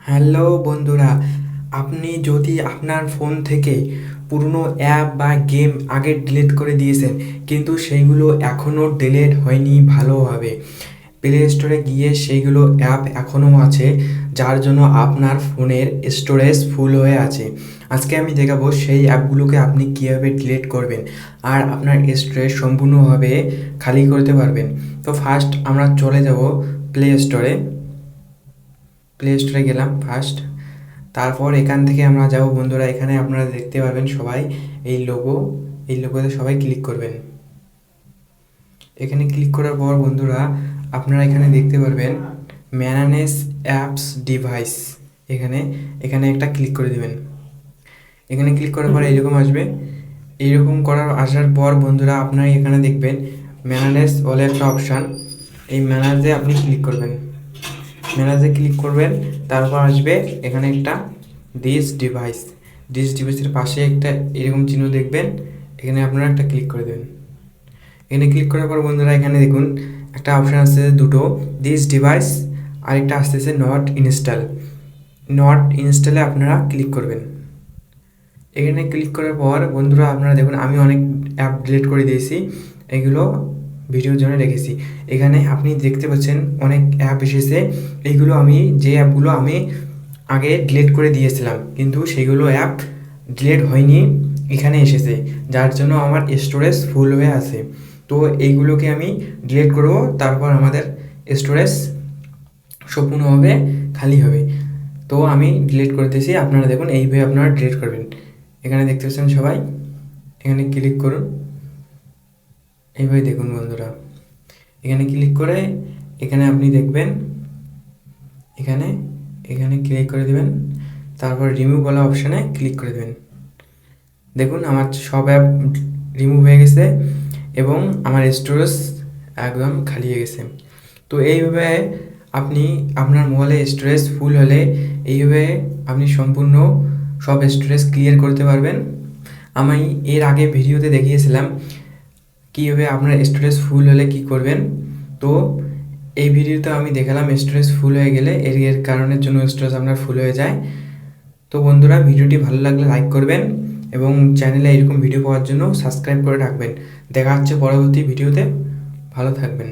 Hello বন্ধুরা, আপনি যদি আপনার ফোন থেকে পুরনো অ্যাপ বা গেম আগে ডিলিট করে দিয়েছেন কিন্তু সেইগুলো এখনও ডিলিট হয়নি ভালোভাবে, প্লে স্টোরে গিয়ে সেইগুলো অ্যাপ এখনও আছে যার জন্য আপনার ফোনের স্টোরেজ ফুল হয়ে আছে। আজকে আমি দেখাবো সেই অ্যাপগুলোকে আপনি কীভাবে ডিলিট করবেন আর আপনার স্টোরেজ সম্পূর্ণভাবে খালি করতে পারবেন। তো ফার্স্ট আমরা চলে যাব প্লে স্টোরে গেলাম ফার্স্ট। তারপর এখান থেকে আমরা যাব বন্ধুরা, এখানে আপনারা দেখতে পারবেন সবাই এই লোগোতে সবাই ক্লিক করবেন। এখানে ক্লিক করার পর বন্ধুরা আপনারা এখানে দেখতে পারবেন ম্যানেজ অ্যাপস ডিভাইস, এখানে এখানে একটা ক্লিক করে দেবেন। এখানে ক্লিক করার পর এইরকম আসবে। এইরকম আসার পর বন্ধুরা আপনারা এখানে দেখবেন ম্যানেজ বলে একটা অপশান, এই ম্যানেজে আপনি ক্লিক করবেন। তারপর আসবে এখানে একটা ডিস ডিভাইসের পাশে একটা এরকম চিহ্ন দেখবেন, এখানে আপনারা একটা ক্লিক করে দেবেন। এখানে ক্লিক করার পর বন্ধুরা এখানে দেখুন একটা অপশান আসছে দুটো, দিস ডিভাইস, আরেকটা আসতেছে নট ইনস্টলে আপনারা ক্লিক করবেন। এখানে ক্লিক করার পর বন্ধুরা আপনারা দেখুন আমি অনেক অ্যাপ ডিলিট করে দিয়েছি, এগুলো ভিডিওর জন্য রেখেছি। এখানে আপনি দেখতে পাচ্ছেন অনেক অ্যাপ এসেছে, যে অ্যাপগুলো আমি আগে ডিলিট করে দিয়েছিলাম কিন্তু সেগুলো অ্যাপ ডিলিট হয়নি, এখানে এসেছে যার জন্য আমার স্টোরেজ ফুল হয়ে আছে। তো এইগুলোকে আমি ডিলিট করব, তারপর আমাদের স্টোরেজ সম্পূর্ণভাবে খালি হবে। তো আমি ডিলিট করতেছি, আপনারা দেখুন এইভাবে আপনারা ডিলিট করবেন। এখানে দেখতে পাচ্ছেন সবাই, এখানে ক্লিক করুন। এইভাবে দেখুন বন্ধুরা, এখানে ক্লিক করে এখানে আপনি দেখবেন এখানে এখানে ক্লিক করে দেবেন, তারপর রিমুভ বলা অপশানে ক্লিক করে দেবেন। দেখুন আমার সব অ্যাপ রিমুভ হয়ে গেছে এবং আমার স্টোরেজ একদম খালি হয়ে গেছে। তো এইভাবে আপনি আপনার মোবাইলে স্টোরেজ ফুল হলে এইভাবে আপনি সম্পূর্ণ সব স্টোরেজ ক্লিয়ার করতে পারবেন। আমি এর আগে ভিডিওতে দেখিয়েছিলাম কীভাবে আপনার স্টোরেজ ফুল হলে কি করবেন। তো এই ভিডিওতে আমি দেখালাম স্টোরেজ ফুল হয়ে গেলে এর কারণের জন্য স্টোরেজ আপনার ফুল হয়ে যায়। তো বন্ধুরা ভিডিওটি ভালো লাগলে লাইক করবেন এবং চ্যানেলে এরকম ভিডিও পাওয়ার জন্য সাবস্ক্রাইব করে রাখবেন। দেখা হচ্ছে পরবর্তী ভিডিওতে, ভালো থাকবেন।